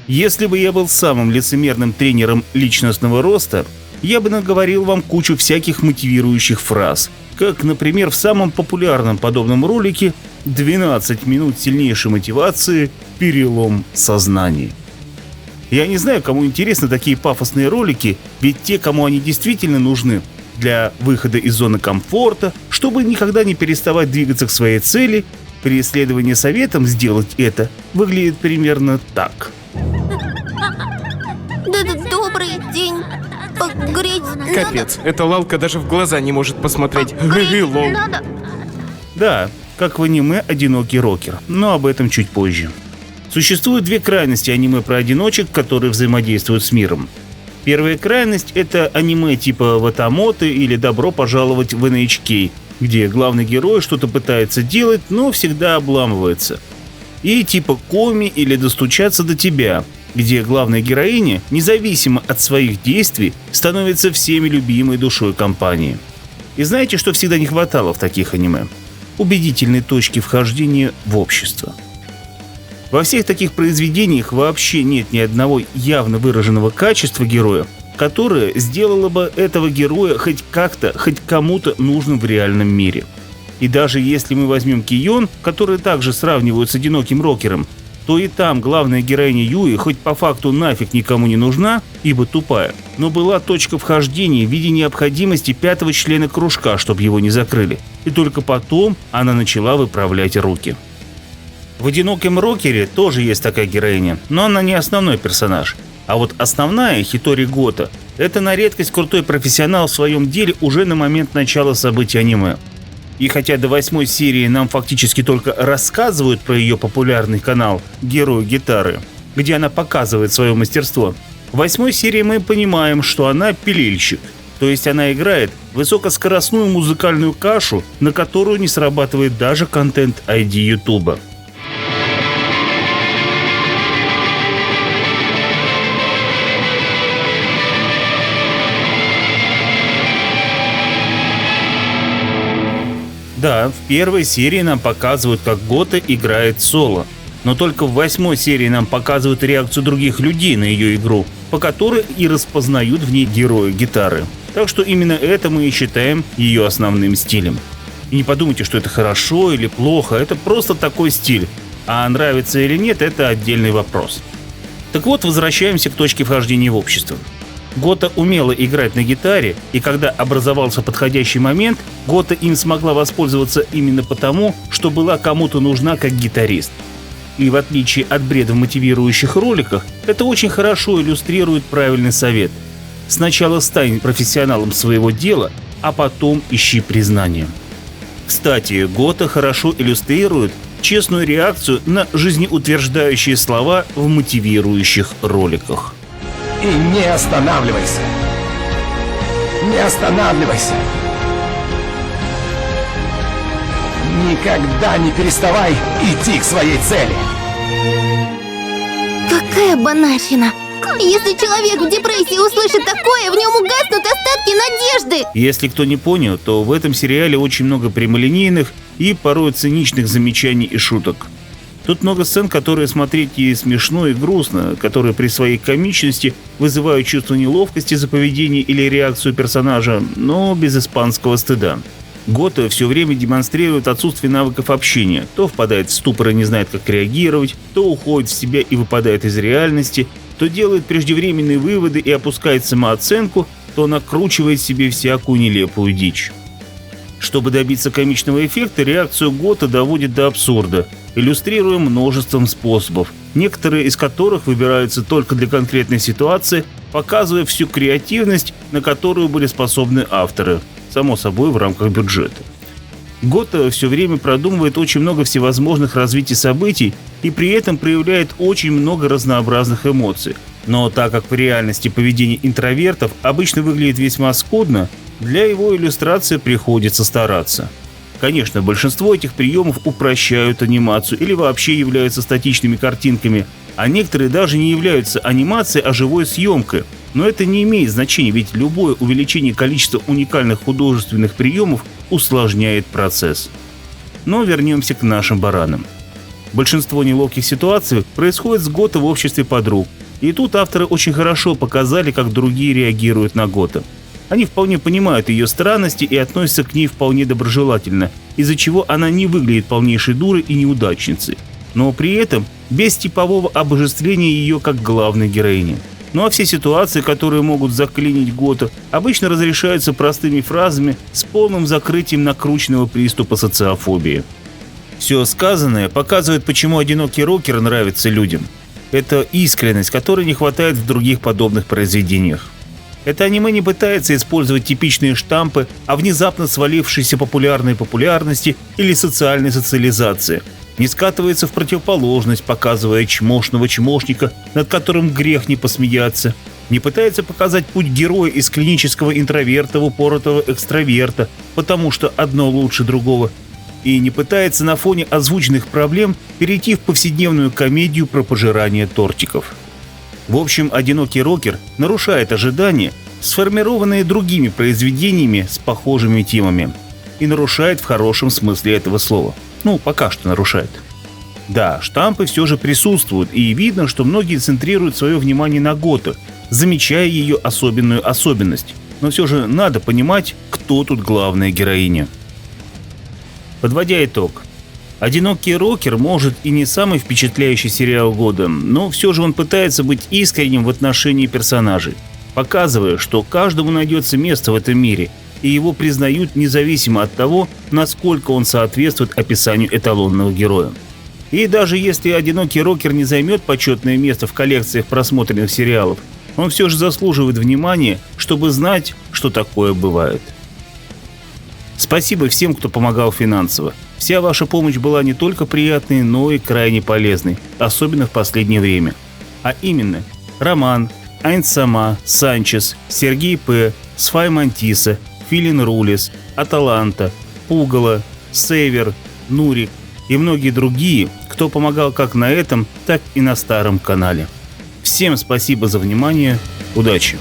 Если бы я был самым лицемерным тренером личностного роста, я бы наговорил вам кучу всяких мотивирующих фраз, как, например, в самом популярном подобном ролике «12 минут сильнейшей мотивации. Перелом сознания». Я не знаю, кому интересны такие пафосные ролики, ведь те, кому они действительно нужны для выхода из зоны комфорта, чтобы никогда не переставать двигаться к своей цели, при исследовании советом сделать это выглядит примерно так. Добрый день. Греть Капец, эта Лалка даже в глаза не может посмотреть. Лол. надо. Да, как в аниме «Одинокий рокер», но об этом чуть позже. Существуют две крайности аниме про одиночек, которые взаимодействуют с миром. Первая крайность – это аниме типа «Ватамоты» или «Добро пожаловать в NHK», где главный герой что-то пытается делать, но всегда обламывается. И типа «Коми» или «Достучаться до тебя», где главная героиня, независимо от своих действий, становится всеми любимой душой компании. И знаете, что всегда не хватало в таких аниме? Убедительной точки вхождения в общество. Во всех таких произведениях вообще нет ни одного явно выраженного качества героя, которое сделало бы этого героя хоть как-то, хоть кому-то нужным в реальном мире. И даже если мы возьмем Кион, который также сравнивают с одиноким рокером, то и там главная героиня Юи хоть по факту нафиг никому не нужна, ибо тупая, но была точка вхождения в виде необходимости 5-го члена кружка, чтобы его не закрыли, и только потом она начала выправлять руки. В «Одиноком рокере» тоже есть такая героиня, но она не основной персонаж. А вот основная, Хитори Гота, это на редкость крутой профессионал в своем деле уже на момент начала событий аниме. И хотя до 8-й серии нам фактически только рассказывают про ее популярный канал «Герой гитары», где она показывает свое мастерство, в 8-й серии мы понимаем, что она пилильщик. То есть она играет высокоскоростную музыкальную кашу, на которую не срабатывает даже контент ID Ютуба. Да, в первой серии нам показывают, как Гота играет соло, но только в 8-й серии нам показывают реакцию других людей на ее игру, по которой и распознают в ней героя гитары. Так что именно это мы и считаем ее основным стилем. И не подумайте, что это хорошо или плохо, это просто такой стиль, а нравится или нет – это отдельный вопрос. Так вот, возвращаемся к точке вхождения в общество. Гота умела играть на гитаре, и когда образовался подходящий момент, Гота им смогла воспользоваться именно потому, что была кому-то нужна как гитарист. И в отличие от бреда в мотивирующих роликах, это очень хорошо иллюстрирует правильный совет. Сначала стань профессионалом своего дела, а потом ищи признание. Кстати, Гота хорошо иллюстрирует честную реакцию на жизнеутверждающие слова в мотивирующих роликах. И не останавливайся. Не останавливайся. Никогда не переставай идти к своей цели. Какая банальщина. Если человек в депрессии услышит такое, в нем угаснут остатки надежды. Если кто не понял, то в этом сериале очень много прямолинейных и порой циничных замечаний и шуток. Тут много сцен, которые смотреть и смешно, и грустно, которые при своей комичности вызывают чувство неловкости за поведение или реакцию персонажа, но без испанского стыда. Гота все время демонстрирует отсутствие навыков общения, то впадает в ступор и не знает, как реагировать, то уходит в себя и выпадает из реальности, то делает преждевременные выводы и опускает самооценку, то накручивает себе всякую нелепую дичь. Чтобы добиться комичного эффекта, реакцию Гота доводит до абсурда, иллюстрируя множеством способов, некоторые из которых выбираются только для конкретной ситуации, показывая всю креативность, на которую были способны авторы, само собой в рамках бюджета. Гота все время продумывает очень много всевозможных развитий событий и при этом проявляет очень много разнообразных эмоций. Но так как в реальности поведение интровертов обычно выглядит весьма скудно, для его иллюстрации приходится стараться. Конечно, большинство этих приемов упрощают анимацию или вообще являются статичными картинками, а некоторые даже не являются анимацией, а живой съемкой. Но это не имеет значения, ведь любое увеличение количества уникальных художественных приемов усложняет процесс. Но вернемся к нашим баранам. Большинство неловких ситуаций происходит с Гото в обществе подруг. И тут авторы очень хорошо показали, как другие реагируют на Гото. Они вполне понимают ее странности и относятся к ней вполне доброжелательно, из-за чего она не выглядит полнейшей дурой и неудачницей, но при этом без типового обожествления ее как главной героини. Ну а все ситуации, которые могут заклинить Гото, обычно разрешаются простыми фразами с полным закрытием накрученного приступа социофобии. Все сказанное показывает, почему «Одинокий рокер» нравится людям. Это искренность, которой не хватает в других подобных произведениях. Это аниме не пытается использовать типичные штампы о внезапно свалившейся популярной популярности или социальной социализации. Не скатывается в противоположность, показывая чмошного чмошника, над которым грех не посмеяться. Не пытается показать путь героя из клинического интроверта в упоротого экстраверта, потому что одно лучше другого. И не пытается на фоне озвученных проблем перейти в повседневную комедию про пожирание тортиков. В общем, «Одинокий рокер» нарушает ожидания, сформированные другими произведениями с похожими темами. И нарушает в хорошем смысле этого слова. Ну, пока что нарушает. Да, штампы все же присутствуют, и видно, что многие центрируют свое внимание на Гото, замечая ее особенную особенность. Но все же надо понимать, кто тут главная героиня. Подводя итог. «Одинокий рокер» может и не самый впечатляющий сериал года, но все же он пытается быть искренним в отношении персонажей, показывая, что каждому найдется место в этом мире, и его признают независимо от того, насколько он соответствует описанию эталонного героя. И даже если «Одинокий рокер» не займет почетное место в коллекциях просмотренных сериалов, он все же заслуживает внимания, чтобы знать, что такое бывает. Спасибо всем, кто помогал финансово. Вся ваша помощь была не только приятной, но и крайне полезной, особенно в последнее время. А именно Роман, Айн Сама, Санчес, Сергей П., Сфай Мантиса, Филин Рулис, Аталанта, Пугало, Север, Нурик и многие другие, кто помогал как на этом, так и на старом канале. Всем спасибо за внимание, удачи!